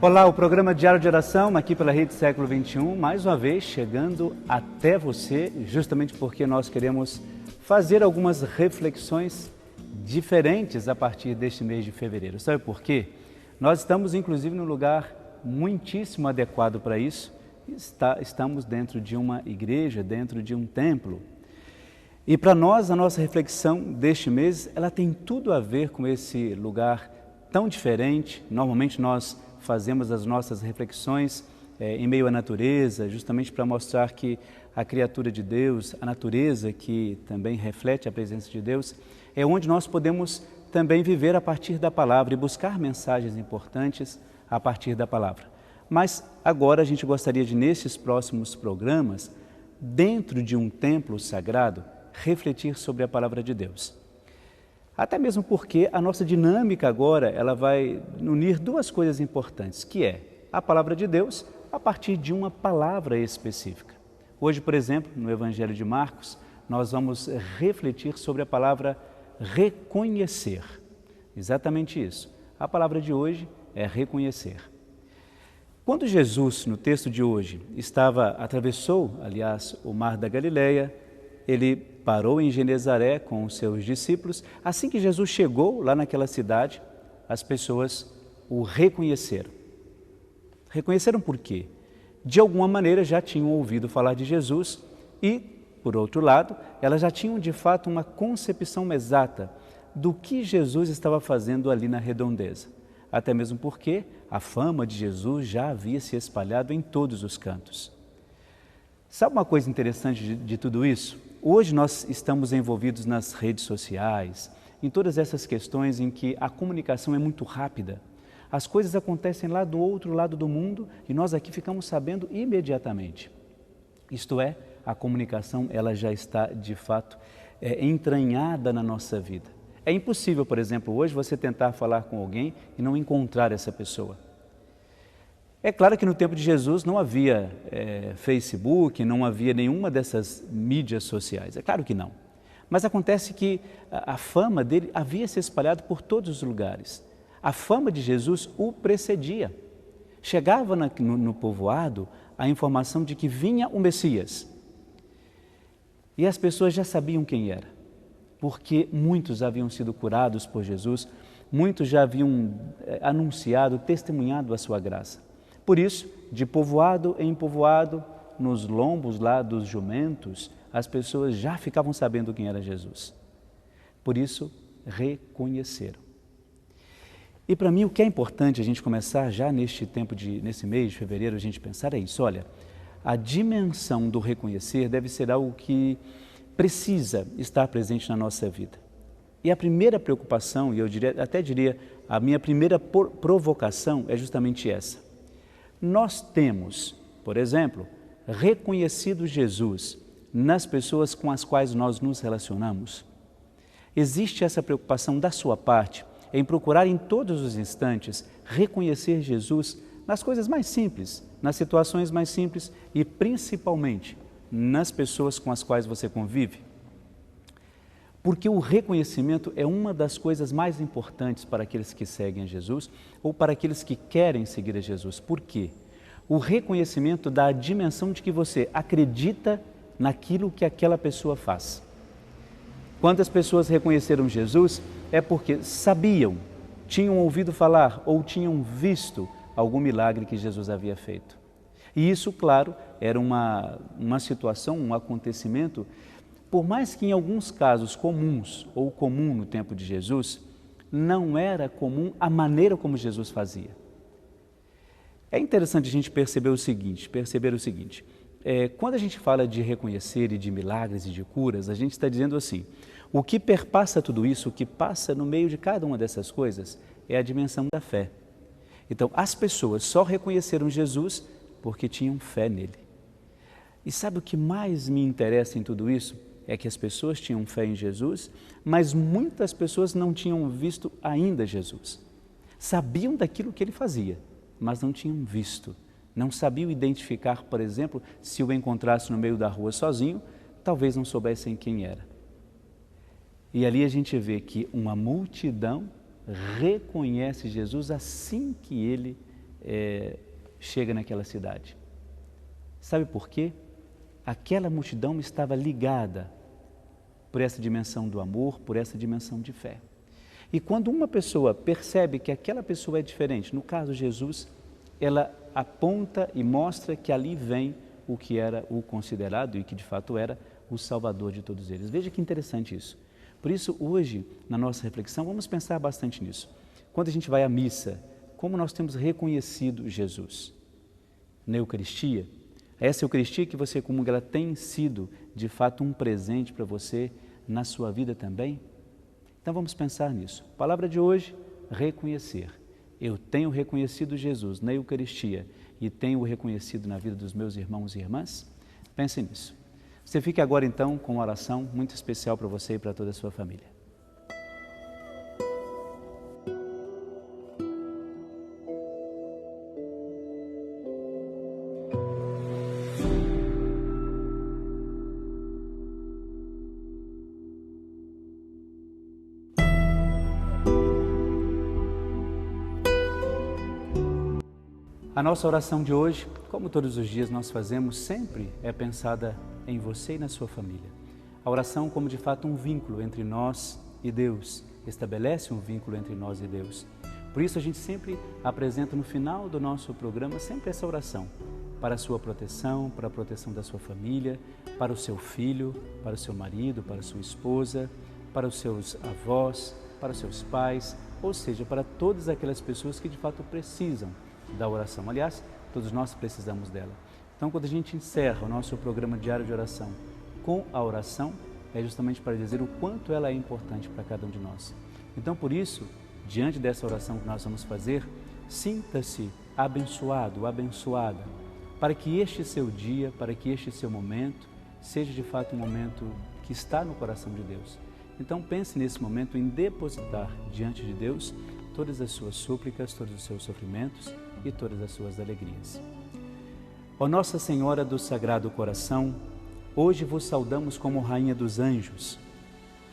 Olá, o programa Diário de Oração, aqui pela Rede Século XXI, mais uma vez chegando até você, justamente porque nós queremos fazer algumas reflexões diferentes a partir deste mês de fevereiro. Sabe por quê? Nós estamos, inclusive, num lugar muitíssimo adequado para isso. Estamos dentro de uma igreja, dentro de um templo. E para nós, a nossa reflexão deste mês, ela tem tudo a ver com esse lugar tão diferente. Normalmente nós fazemos as nossas reflexões em meio à natureza, justamente para mostrar que a criatura de Deus, a natureza que também reflete a presença de Deus, é onde nós podemos também viver a partir da palavra e buscar mensagens importantes a partir da palavra. Mas agora a gente gostaria de, nesses próximos programas, dentro de um templo sagrado, refletir sobre a palavra de Deus. Até mesmo porque a nossa dinâmica agora, ela vai unir duas coisas importantes, que é a palavra de Deus a partir de uma palavra específica. Hoje, por exemplo, no Evangelho de Marcos, nós vamos refletir sobre a palavra reconhecer. Exatamente isso. A palavra de hoje é reconhecer. Quando Jesus, no texto de hoje, atravessou, aliás, o mar da Galileia, ele parou em Genezaré com os seus discípulos. Assim que Jesus chegou lá naquela cidade, as pessoas o reconheceram. Reconheceram por quê? De alguma maneira já tinham ouvido falar de Jesus e, por outro lado, elas já tinham de fato uma concepção exata do que Jesus estava fazendo ali na redondeza. Até mesmo porque a fama de Jesus já havia se espalhado em todos os cantos. Sabe uma coisa interessante de tudo isso? Hoje nós estamos envolvidos nas redes sociais, em todas essas questões em que a comunicação é muito rápida. As coisas acontecem lá do outro lado do mundo e nós aqui ficamos sabendo imediatamente. Isto é, a comunicação ela já está de fato entranhada na nossa vida. É impossível, por exemplo, hoje você tentar falar com alguém e não encontrar essa pessoa. É claro que no tempo de Jesus não havia Facebook, não havia nenhuma dessas mídias sociais, é claro que não. Mas acontece que a fama dele havia se espalhado por todos os lugares. A fama de Jesus o precedia. Chegava no povoado a informação de que vinha o Messias. E as pessoas já sabiam quem era, porque muitos haviam sido curados por Jesus, muitos já haviam anunciado, testemunhado a sua graça. Por isso, de povoado em povoado, nos lombos lá dos jumentos, as pessoas já ficavam sabendo quem era Jesus. Por isso, reconheceram. E para mim o que é importante a gente começar já nesse mês de fevereiro, a gente pensar é isso, olha, a dimensão do reconhecer deve ser algo que precisa estar presente na nossa vida. E a primeira preocupação, e eu diria, a minha primeira provocação é justamente essa. Nós temos, por exemplo, reconhecido Jesus nas pessoas com as quais nós nos relacionamos. Existe essa preocupação da sua parte em procurar em todos os instantes reconhecer Jesus nas coisas mais simples, nas situações mais simples e principalmente nas pessoas com as quais você convive? Porque o reconhecimento é uma das coisas mais importantes para aqueles que seguem a Jesus ou para aqueles que querem seguir a Jesus. Por quê? O reconhecimento dá a dimensão de que você acredita naquilo que aquela pessoa faz. Quantas pessoas reconheceram Jesus é porque sabiam, tinham ouvido falar ou tinham visto algum milagre que Jesus havia feito. E isso, claro, era uma situação, um acontecimento. Por mais que em alguns casos comuns ou comum no tempo de Jesus, não era comum a maneira como Jesus fazia. É interessante a gente perceber o seguinte, quando a gente fala de reconhecer e de milagres e de curas, a gente está dizendo assim, o que perpassa tudo isso, o que passa no meio de cada uma dessas coisas, é a dimensão da fé. Então, as pessoas só reconheceram Jesus porque tinham fé nele. E sabe o que mais me interessa em tudo isso? É que as pessoas tinham fé em Jesus, mas muitas pessoas não tinham visto ainda Jesus. Sabiam daquilo que ele fazia, mas não tinham visto. Não sabiam identificar, por exemplo, se o encontrasse no meio da rua sozinho, talvez não soubessem quem era. E ali a gente vê que uma multidão reconhece Jesus assim que ele chega naquela cidade. Sabe por quê? Aquela multidão estava ligada por essa dimensão do amor, por essa dimensão de fé. E quando uma pessoa percebe que aquela pessoa é diferente, no caso Jesus, ela aponta e mostra que ali vem o que era o considerado e que de fato era o Salvador de todos eles. Veja que interessante isso. Por isso, hoje, na nossa reflexão, vamos pensar bastante nisso. Quando a gente vai à missa, como nós temos reconhecido Jesus? Na Eucaristia, essa Eucaristia que você comunga, ela tem sido, de fato, um presente para você na sua vida também? Então vamos pensar nisso. Palavra de hoje, reconhecer. Eu tenho reconhecido Jesus na Eucaristia e tenho o reconhecido na vida dos meus irmãos e irmãs? Pense nisso. Você fique agora então com uma oração muito especial para você e para toda a sua família. A nossa oração de hoje, como todos os dias nós fazemos, sempre é pensada em você e na sua família. A oração como de fato um vínculo entre nós e Deus, estabelece um vínculo entre nós e Deus. Por isso a gente sempre apresenta no final do nosso programa sempre essa oração, para a sua proteção, para a proteção da sua família, para o seu filho, para o seu marido, para a sua esposa, para os seus avós, para os seus pais, ou seja, para todas aquelas pessoas que de fato precisam da oração. Aliás, todos nós precisamos dela. Então, quando a gente encerra o nosso programa diário de oração com a oração, é justamente para dizer o quanto ela é importante para cada um de nós. Então, por isso, diante dessa oração que nós vamos fazer, sinta-se abençoado, abençoada, para que este seu dia, para que este seu momento, seja de fato um momento que está no coração de Deus. Então, pense nesse momento em depositar diante de Deus todas as suas súplicas, todos os seus sofrimentos e todas as suas alegrias. Ó Nossa Senhora do Sagrado Coração, hoje vos saudamos como Rainha dos Anjos.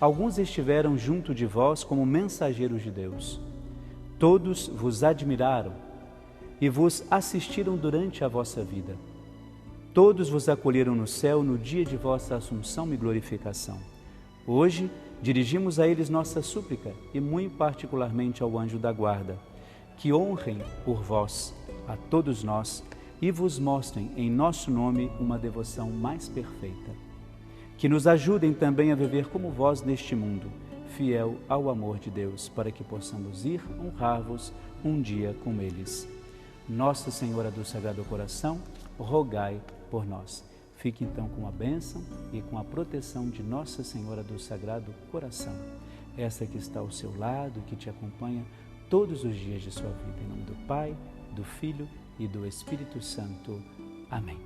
Alguns estiveram junto de vós como mensageiros de Deus. Todos vos admiraram e vos assistiram durante a vossa vida. Todos vos acolheram no céu no dia de vossa assunção e glorificação. Hoje, dirigimos a eles nossa súplica e muito particularmente ao anjo da guarda, que honrem por vós, a todos nós, e vos mostrem em nosso nome uma devoção mais perfeita. Que nos ajudem também a viver como vós neste mundo, fiel ao amor de Deus, para que possamos ir honrar-vos um dia com eles. Nossa Senhora do Sagrado Coração, rogai por nós. Fique então com a bênção e com a proteção de Nossa Senhora do Sagrado Coração, essa que está ao seu lado, que te acompanha todos os dias de sua vida. Em nome do Pai, do Filho e do Espírito Santo. Amém.